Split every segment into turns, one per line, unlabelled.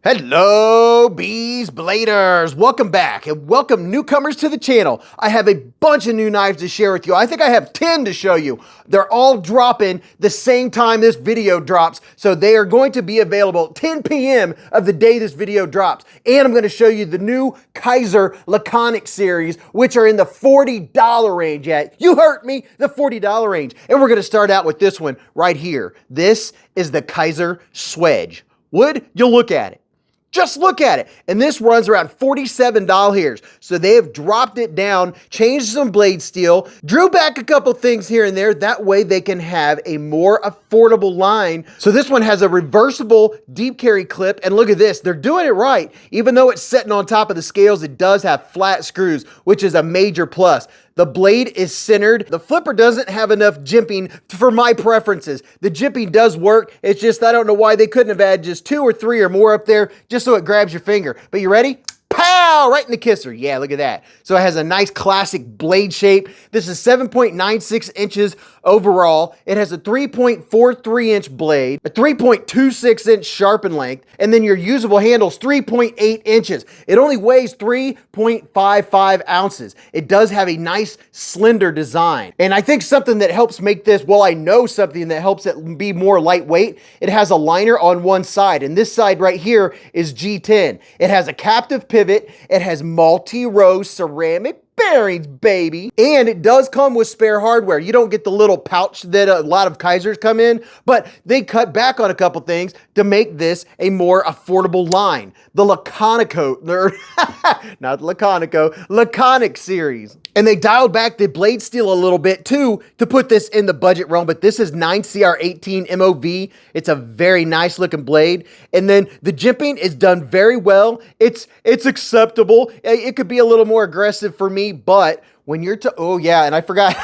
Hello, Beez Bladers. Welcome back and welcome newcomers to the channel. I have a bunch of new knives to share with you. I think I have 10 to show you. They're all dropping the same time this video drops, so they are going to be available 10 p.m. of the day this video drops. And I'm going to show you the new Kizer Laconic series, which are in the $40 range at. You heard me, the $40 range. And we're going to start out with this one right here. This is the Kizer SWEDGE. Would you look at it? Just look at it. And this runs around $47 here. So they have dropped it down, changed some blade steel, drew back a couple things here and there. That way they can have a more affordable line. So this one has a reversible deep carry clip. And look at this, they're doing it right. Even though it's sitting on top of the scales, it does have flat screws, which is a major plus. The blade is centered. The flipper doesn't have enough jimping for my preferences. The jimping does work. It's just, I don't know why they couldn't have had just 2 or 3 or more up there just so it grabs your finger. But you ready? Pow! Right in the kisser. Yeah, look at that. So it has a nice classic blade shape. This is 7.96 inches overall. It has a 3.43 inch blade, a 3.26 inch sharpen length, and then your usable handle's 3.8 inches. It only weighs 3.55 ounces. It does have a nice slender design. And I think something that helps make this, well, I know something that helps it be more lightweight, it has a liner on one side, and this side right here is G10. It has a captive pivot. It has multi-row ceramic bearings, baby. And it does come with spare hardware. You don't get the little pouch that a lot of Kizers come in, but they cut back on a couple things to make this a more affordable line. The Laconico, not Laconico, Laconic series. And they dialed back the blade steel a little bit too to put this in the budget realm, but this is 9CR18 MOV. It's a very nice looking blade. And then the jimping is done very well. It's acceptable. It could be a little more aggressive for me, but when you're oh yeah, and I forgot.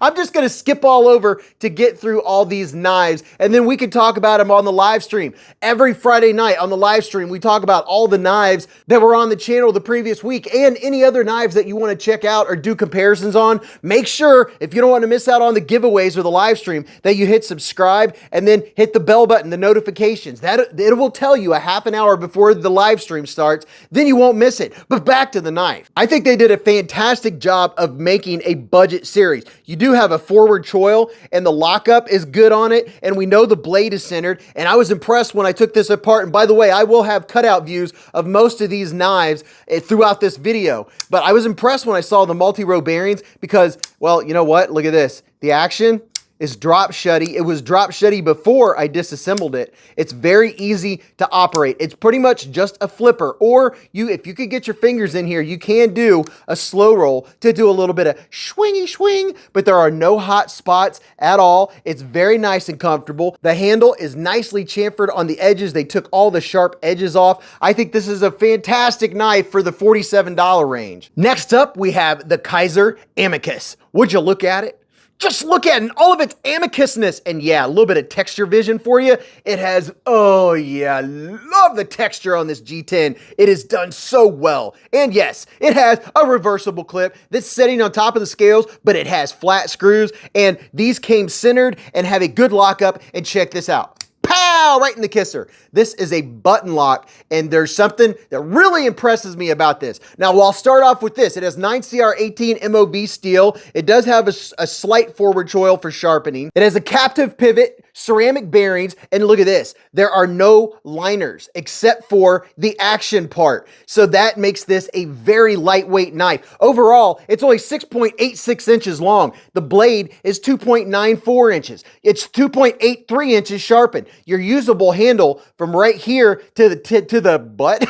I'm just going to skip all over to get through all these knives, and then we can talk about them on the live stream. Every Friday night on the live stream, we talk about all the knives that were on the channel the previous week and any other knives that you want to check out or do comparisons on. Make sure, if you don't want to miss out on the giveaways or the live stream, that you hit subscribe and then hit the bell button, the notifications. It will tell you a half an hour before the live stream starts, then you won't miss it. But back to the knife. I think they did a fantastic job of making a budget series. You do have a forward choil and the lockup is good on it, and we know the blade is centered, and I was impressed when I took this apart. And by the way, I will have cutout views of most of these knives throughout this video, but I was impressed when I saw the multi-row bearings because, well, you know what? Look at this. The action is drop shutty. It was drop shutty before I disassembled it. It's very easy to operate. It's pretty much just a flipper, or if you could get your fingers in here, you can do a slow roll to do a little bit of swingy swing, but there are no hot spots at all. It's very nice and comfortable. The handle is nicely chamfered on the edges. They took all the sharp edges off. I think this is a fantastic knife for the $47 range. Next up, we have the Kizer AMICUS. Would you look at it? Just look at it in all of its amicusness. And yeah, a little bit of texture vision for you. It has, oh yeah, love the texture on this G10. It is done so well. And yes, it has a reversible clip that's sitting on top of the scales, but it has flat screws, and these came centered and have a good lockup. And check this out. Pow! Right in the kisser. This is a button lock, and there's something that really impresses me about this. Now, I'll start off with this. It has 9CR18 MOV steel. It does have a slight forward choil for sharpening. It has a captive pivot, ceramic bearings, and look at this. There are no liners except for the action part. So that makes this a very lightweight knife. Overall, it's only 6.86 inches long. The blade is 2.94 inches. It's 2.83 inches sharpened. Your usable handle from right here to the butt,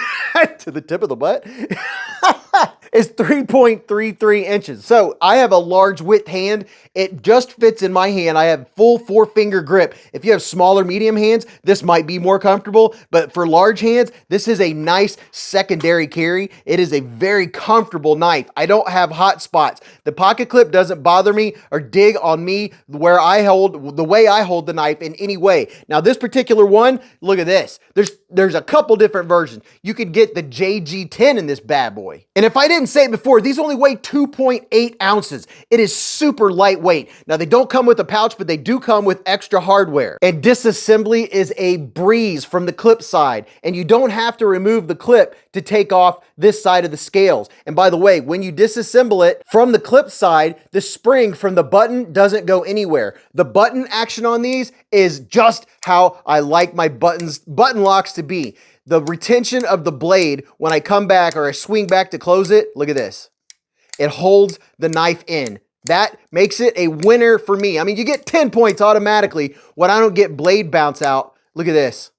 to the tip of the butt, is 3.33 inches. So I have a large width hand. It just fits in my hand. I have full 4-finger grip. If you have smaller, medium hands, this might be more comfortable, but for large hands, this is a nice secondary carry. It is a very comfortable knife. I don't have hot spots. The pocket clip doesn't bother me or dig on me where I hold, the way I hold the knife in any way. Now this particular one, look at this. There's a couple different versions. You could get the JG10 in this bad boy. And if I didn't didn't say it before, these only weigh 2.8 ounces. It is super lightweight. Now, they don't come with a pouch, but they do come with extra hardware. And disassembly is a breeze from the clip side, and you don't have to remove the clip to take off this side of the scales. And by the way, when you disassemble it from the clip side, the spring from the button doesn't go anywhere. The button action on these is just how I like my button locks to be. The retention of the blade when I come back or I swing back to close it, look at this. It holds the knife in. That makes it a winner for me. I mean, you get 10 points automatically when I don't get blade bounce out. Look at this.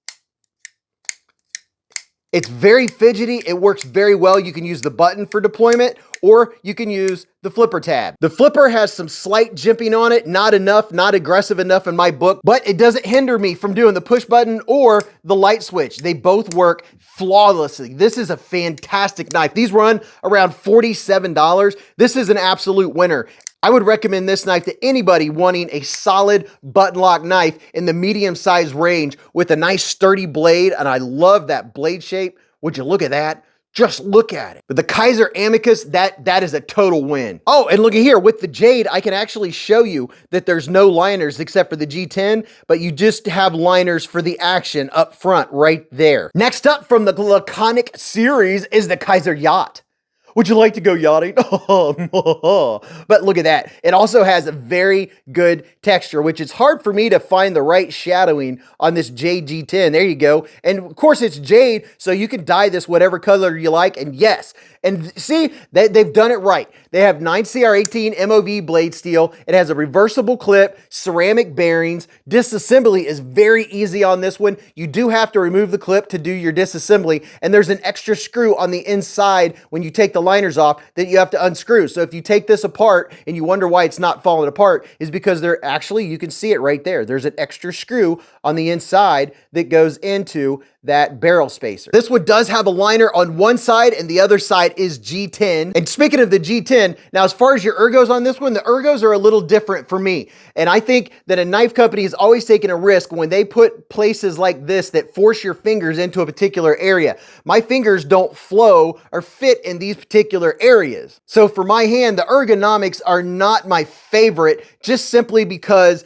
It's very fidgety. It works very well. You can use the button for deployment, or you can use the flipper tab. The flipper has some slight jimping on it, not enough, not aggressive enough in my book, but it doesn't hinder me from doing the push button or the light switch. They both work flawlessly. This is a fantastic knife. These run around $47. This is an absolute winner. I would recommend this knife to anybody wanting a solid button lock knife in the medium size range with a nice sturdy blade, and I love that blade shape. Would you look at that? Just look at it. But the Kizer AMICUS, that is a total win. Oh, and look at here, with the Jade, I can actually show you that there's no liners except for the G10, but you just have liners for the action up front right there. Next up from the Laconic series is the Kizer YACHT. Would you like to go yachting? But look at that. It also has a very good texture, which is hard for me to find the right shadowing on this Jade G10. There you go. And of course it's Jade, so you can dye this whatever color you like. And yes, and see, they've done it right. They have 9CR18 MOV blade steel. It has a reversible clip, ceramic bearings. Disassembly is very easy on this one. You do have to remove the clip to do your disassembly, and there's an extra screw on the inside when you take the liners off that you have to unscrew. So if you take this apart and you wonder why it's not falling apart, is because there actually, you can see it right there. There's an extra screw on the inside that goes into that barrel spacer. This one does have a liner on one side and the other side is G10. And speaking of the G10, now as far as your ergos on this one, the ergos are a little different for me. And I think that a knife company is always taking a risk when they put places like this that force your fingers into a particular area. My fingers don't flow or fit in these particular areas. So for my hand, the ergonomics are not my favorite, just simply because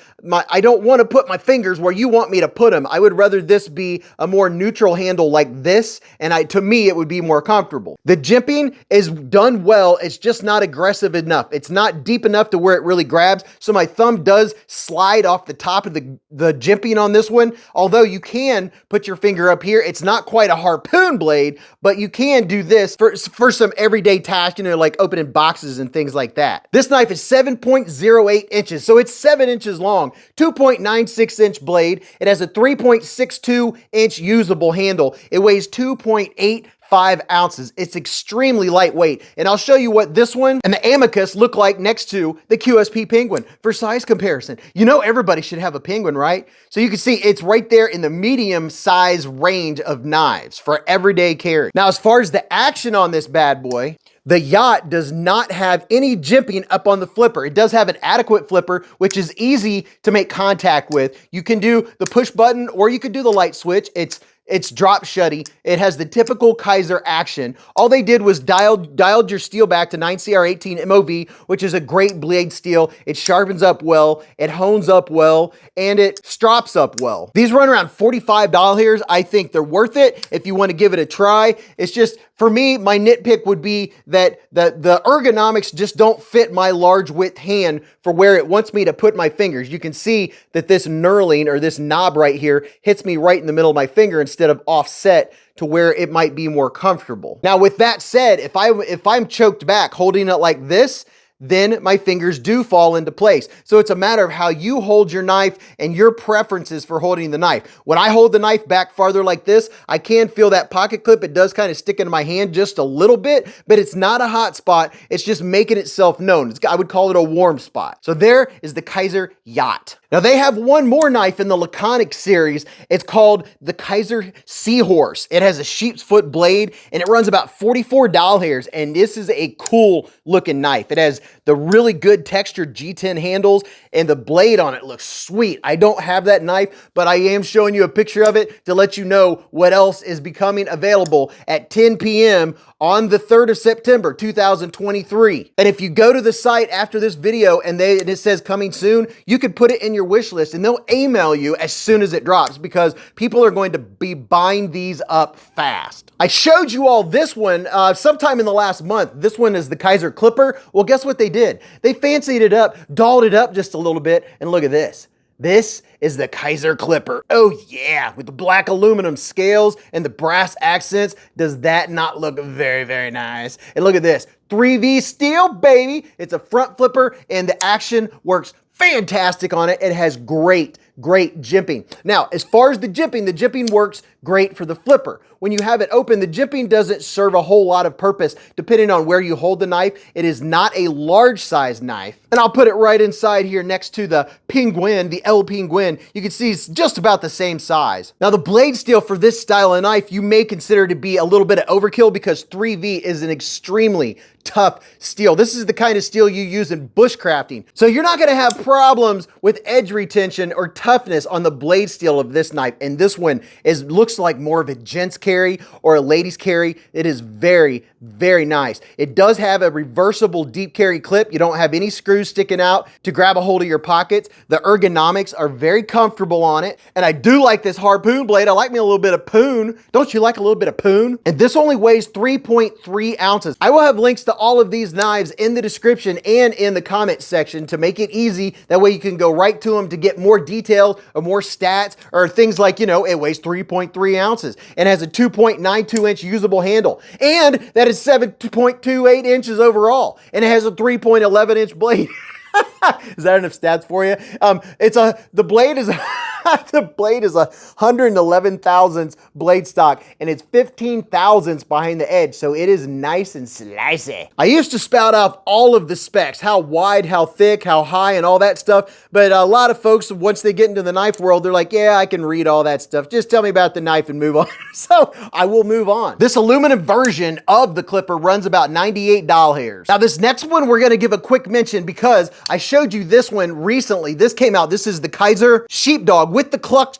I don't want to put my fingers where you want me to put them. I would rather this be a more neutral handle like this, and to me, it would be more comfortable. The jimping is done well. It's just not aggressive enough. It's not deep enough to where it really grabs. So my thumb does slide off the top of the jimping on this one. Although you can put your finger up here. It's not quite a harpoon blade, but you can do this for some everyday tasks, you know, like opening boxes and things like that. This knife is 7.08 inches, so it's 7 inches long. 2.96 inch blade. It has a 3.62 inch usable handle. It weighs 2.85 ounces. It's extremely lightweight. And I'll show you what this one and the AMICUS look like next to the QSP Penguin for size comparison. You know, everybody should have a Penguin, right? So you can see it's right there in the medium size range of knives for everyday carry. Now, as far as the action on this bad boy, the YACHT does not have any jimping up on the flipper. It does have an adequate flipper, which is easy to make contact with. You can do the push button or you could do the light switch. It's drop shutty. It has the typical Kizer action. All they did was dialed your steel back to 9CR18 MOV, which is a great blade steel. It sharpens up well, it hones up well, and it strops up well. These run around $45. I think they're worth it if you want to give it a try. It's just, for me, my nitpick would be that the ergonomics just don't fit my large width hand for where it wants me to put my fingers. You can see that this knurling or this knob right here hits me right in the middle of my finger instead of offset to where it might be more comfortable. Now, with that said, if I'm choked back holding it like this, then my fingers do fall into place. So it's a matter of how you hold your knife and your preferences for holding the knife. When I hold the knife back farther like this, I can feel that pocket clip. It does kind of stick into my hand just a little bit, but it's not a hot spot. It's just making itself known. I would call it a warm spot. So there is the Kizer YACHT. Now they have one more knife in the Laconic series. It's called the Kizer Seahorse. It has a sheep's foot blade and it runs about 44 doll hairs, and this is a cool looking knife. It has the really good textured G10 handles and the blade on it looks sweet. I don't have that knife, but I am showing you a picture of it to let you know what else is becoming available at 10 p.m. on the 3rd of September, 2023. And if you go to the site after this video and it says coming soon, you could put it in your wish list and they'll email you as soon as it drops, because people are going to be buying these up fast. I showed you all this one sometime in the last month. This one is the Kizer Clipper. Well, guess what they did? They fancied it up, dolled it up just a little bit, and look at this. This is the Kizer Clipper. Oh yeah, with the black aluminum scales and the brass accents. Does that not look very, very nice? And look at this, 3V steel, baby. It's a front flipper and the action works fantastic on it. It has great jimping. Now, as far as the jimping works great for the flipper. When you have it open, the jimping doesn't serve a whole lot of purpose depending on where you hold the knife. It is not a large size knife. And I'll put it right inside here next to the Penguin, the El Penguin. You can see it's just about the same size. Now the blade steel for this style of knife, you may consider to be a little bit of overkill because 3V is an extremely tough steel. This is the kind of steel you use in bushcrafting. So you're not gonna have problems with edge retention or toughness on the blade steel of this knife. And this one looks like more of a gent's carry or a lady's carry. It is very, very nice. It does have a reversible deep carry clip. You don't have any screws sticking out to grab a hold of your pockets. The ergonomics are very comfortable on it. And I do like this harpoon blade. I like me a little bit of poon. Don't you like a little bit of poon? And this only weighs 3.3 ounces. I will have links to all of these knives in the description and in the comment section to make it easy. That way you can go right to them to get more details or more stats or things like, you know, it weighs 3.3 ounces and has a 2.92 inch usable handle. And that is 7.28 inches overall. And it has a 3.11 inch blade. Is that enough stats for you? The blade is the blade is a 111 thousandths blade stock and it's 15 thousandths behind the edge, so it is nice and slicey. I used to spout off all of the specs, how wide, how thick, how high, and all that stuff, but a lot of folks, once they get into the knife world, they're like, yeah, I can read all that stuff. Just tell me about the knife and move on. So I will move on. This aluminum version of the Clipper runs about 98 doll hairs. Now this next one we're gonna give a quick mention because I showed you this one recently. This came out. This is the Kizer Sheepdog with the clutch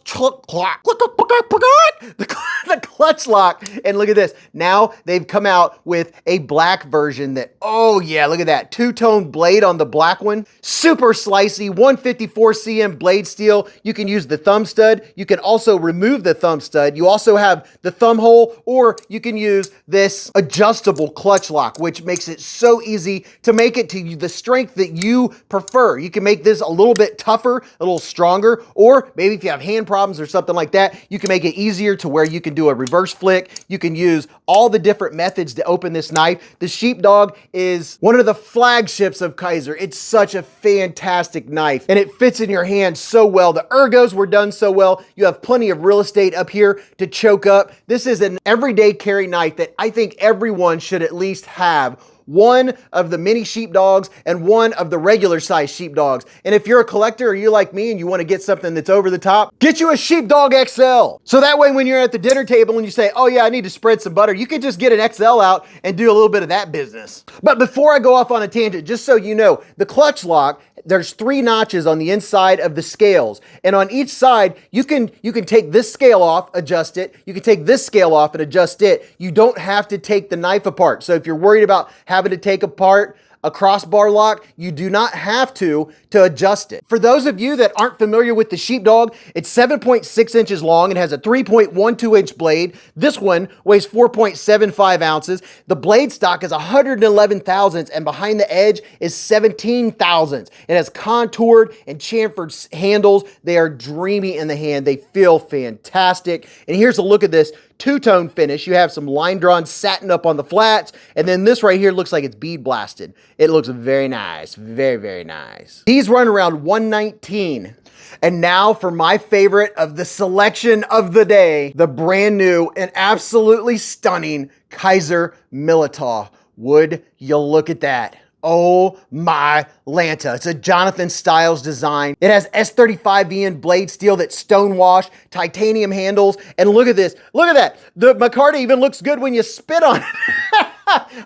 lock. And look at this. Now they've come out with a black version that, oh yeah, look at that. Two-tone blade on the black one. Super slicey, 154 cm blade steel. You can use the thumb stud. You can also remove the thumb stud. You also have the thumb hole, or you can use this adjustable clutch lock, which makes it so easy to make it to the strength that you prefer. You can make this a little bit tougher, a little stronger, or maybe if you have hand problems or something like that, you can make it easier to where you can do a reverse flick. You can use all the different methods to open this knife. The Sheepdog is one of the flagships of Kizer. It's such a fantastic knife and it fits in your hand so well. The ergos were done so well. You have plenty of real estate up here to choke up. This is an everyday carry knife that I think everyone should at least have. One of the mini sheepdogs and one of the regular size sheepdogs. And if you're a collector or you like me and you want to get something that's over the top, get you a Sheepdog XL. So that way when you're at the dinner table and you say, oh yeah, I need to spread some butter, you can just get an XL out and do a little bit of that business. But before I go off on a tangent, just so you know, the clutch lock, there's 3 notches on the inside of the scales. And on each side, you can take this scale off, adjust it. You can take this scale off and adjust it. You don't have to take the knife apart. So if you're worried about having to take apart a crossbar lock, you do not have to adjust it. For those of you that aren't familiar with the Sheepdog, it's 7.6 inches long and has a 3.12 inch blade. This one weighs 4.75 ounces. The blade stock is 111 thousandths and behind the edge is 17 thousandths. It has contoured and chamfered handles. They are dreamy in the hand. They feel fantastic. And here's a look at this two-tone finish. You have some line drawn satin up on the flats, and then this right here looks like it's bead blasted. It looks very nice, very, very nice. These run around 119. And now for my favorite of the selection of the day, the brand new and absolutely stunning Kizer MILITAW. Would you look at that? Oh my Lanta. It's a Jonathan Styles design. It has S35VN blade steel that's stonewashed, titanium handles, and look at this. Look at that. The micarta even looks good when you spit on it.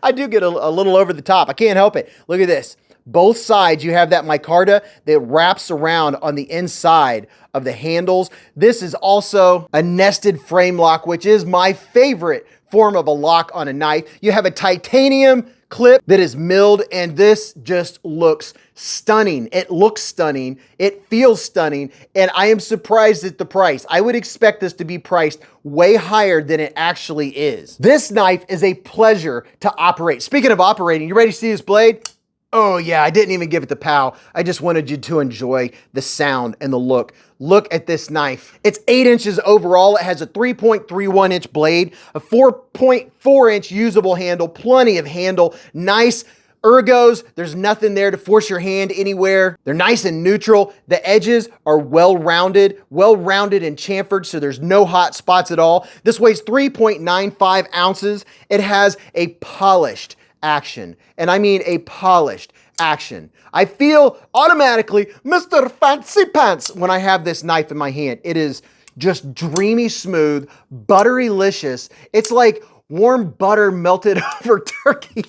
I do get a little over the top. I can't help it. Look at this. Both sides, you have that micarta that wraps around on the inside of the handles. This is also a nested frame lock, which is my favorite form of a lock on a knife. You have a titanium clip that is milled, and this just looks stunning. It looks stunning. It feels stunning, and I am surprised at the price. I would expect this to be priced way higher than it actually is. This knife is a pleasure to operate. Speaking of operating, you ready to see this blade? Oh yeah, I didn't even give it the pow. I just wanted you to enjoy the sound and the look. Look at this knife. It's 8 inches overall. It has a 3.31 inch blade, a 4.4 inch usable handle, plenty of handle, nice ergos. There's nothing there to force your hand anywhere. They're nice and neutral. The edges are well-rounded and chamfered, so there's no hot spots at all. This weighs 3.95 ounces. It has a polished action, and I mean a polished action. I feel automatically Mr. Fancy Pants when I have this knife in my hand. It is just dreamy smooth, butterylicious. It's like warm butter melted over turkey.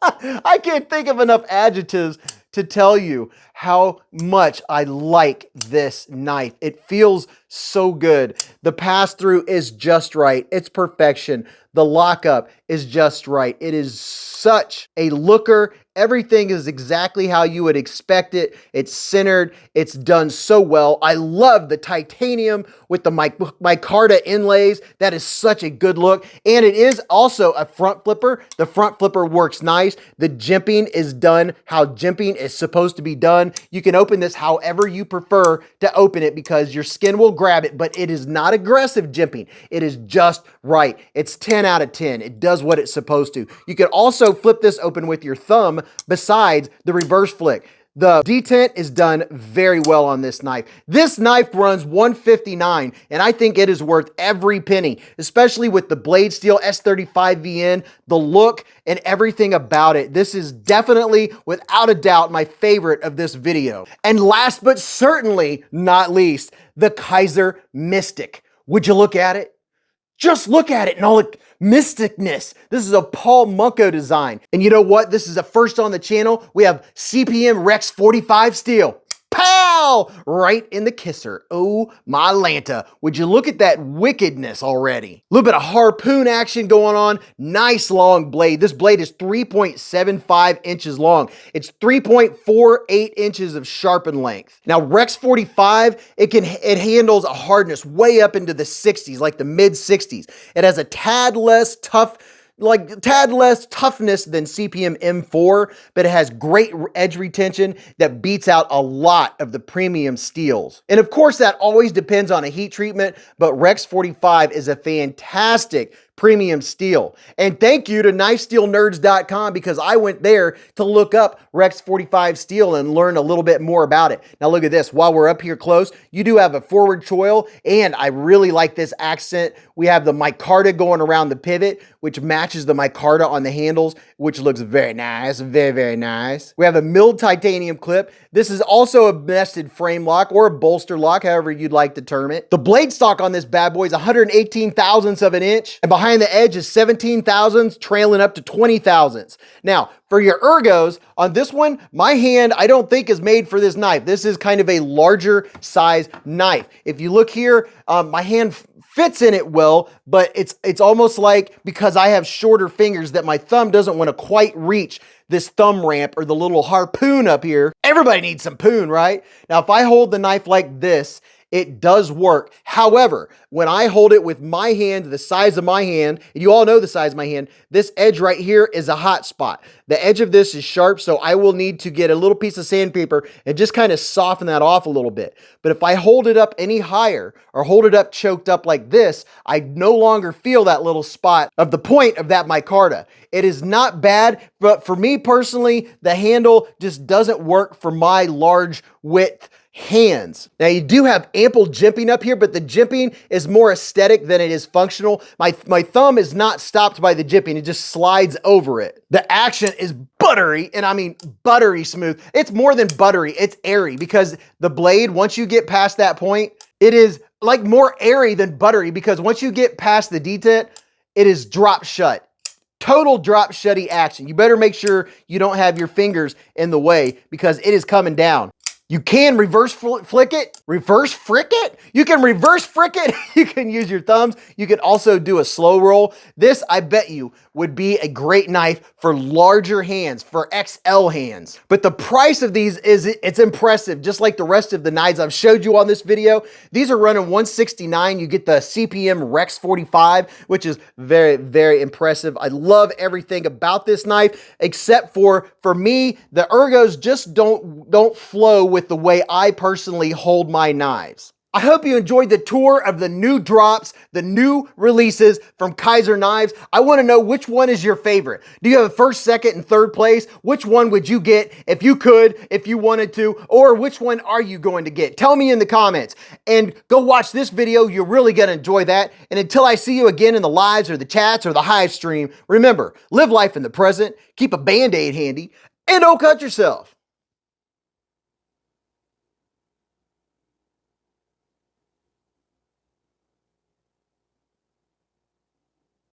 I can't think of enough adjectives to tell you how much I like this knife. It feels so good. The pass-through is just right. It's perfection. The lockup is just right. It is such a looker. Everything is exactly how you would expect it. It's centered. It's done so well. I love the titanium with the micarta inlays. That is such a good look. And it is also a front flipper. The front flipper works nice. The jimping is done how jimping is supposed to be done. You can open this however you prefer to open it because your skin will grab it, but it is not aggressive jimping. It is just right. It's 10 out of 10. It does what it's supposed to. You can also flip this open with your thumb besides the reverse flick. The detent is done very well on this knife. This knife runs $159, and I think it is worth every penny, especially with the blade steel S35VN, the look, and everything about it. This is definitely, without a doubt, my favorite of this video. And last but certainly not least, the Kizer Mystic. Would you look at it? Just look at it and all the mysticness. This is a Paul Munko design. And you know what? This is a first on the channel. We have CPM Rex 45 steel. Pow! Right in the kisser. Oh my Lanta. Would you look at that wickedness already? A little bit of harpoon action going on. Nice long blade. This blade is 3.75 inches long. It's 3.48 inches of sharpen length. Now Rex 45, it handles a hardness way up into the 60s, like the mid 60s. It has a tad less toughness than CPM M4, but it has great edge retention that beats out a lot of the premium steels. And of course, that always depends on a heat treatment, but Rex 45 is a fantastic premium steel. And thank you to KnifeSteelNerds.com because I went there to look up Rex 45 steel and learn a little bit more about it. Now look at this. While we're up here close, you do have a forward choil, and I really like this accent. We have the micarta going around the pivot, which matches the micarta on the handles, which looks very nice, very, very nice. We have a milled titanium clip. This is also a nested frame lock or a bolster lock, however you'd like to term it. The blade stock on this bad boy is 118 thousandths of an inch, and behind the edge is 17 thousandths, trailing up to 20 thousandths. Now, for your ergos, on this one, my hand, I don't think is made for this knife. This is kind of a larger size knife. If you look here, my hand fits in it well, but it's almost like because I have shorter fingers that my thumb doesn't want to quite reach this thumb ramp or the little harpoon up here. Everybody needs some poon, right? Now, if I hold the knife like this, it does work. However, when I hold it with my hand, the size of my hand, and you all know the size of my hand, this edge right here is a hot spot. The edge of this is sharp, so I will need to get a little piece of sandpaper and just kind of soften that off a little bit. But if I hold it up any higher or hold it up choked up like this, I no longer feel that little spot of the point of that micarta. It is not bad, but for me personally, the handle just doesn't work for my large width hands. Now you do have ample jimping up here, but the jimping is more aesthetic than it is functional. My thumb is not stopped by the jimping. It just slides over it. The action is buttery, and I mean buttery smooth. It's more than buttery, it's airy, because the blade, once you get past that point, it is like more airy than buttery, because once you get past the detent, it is drop shut. Total drop shutty action. You better make sure you don't have your fingers in the way, because it is coming down. You can reverse flick it, reverse frick it. You can reverse frick it. You can use your thumbs. You can also do a slow roll. This, I bet you, would be a great knife for larger hands, for XL hands. But the price of these it's impressive, just like the rest of the knives I've showed you on this video. These are running $169. You get the CPM Rex 45, which is very, very impressive. I love everything about this knife, except for me, the ergos just don't flow with the way I personally hold my knives. I hope you enjoyed the tour of the new drops, the new releases from Kizer Knives. I want to know which one is your favorite. Do you have a first, second, and third place? Which one would you get if you could, if you wanted to, or which one are you going to get? Tell me in the comments, and go watch this video. You're really going to enjoy that. And until I see you again in the lives or the chats or the hive stream, remember, live life in the present, keep a Band-Aid handy, and don't cut yourself.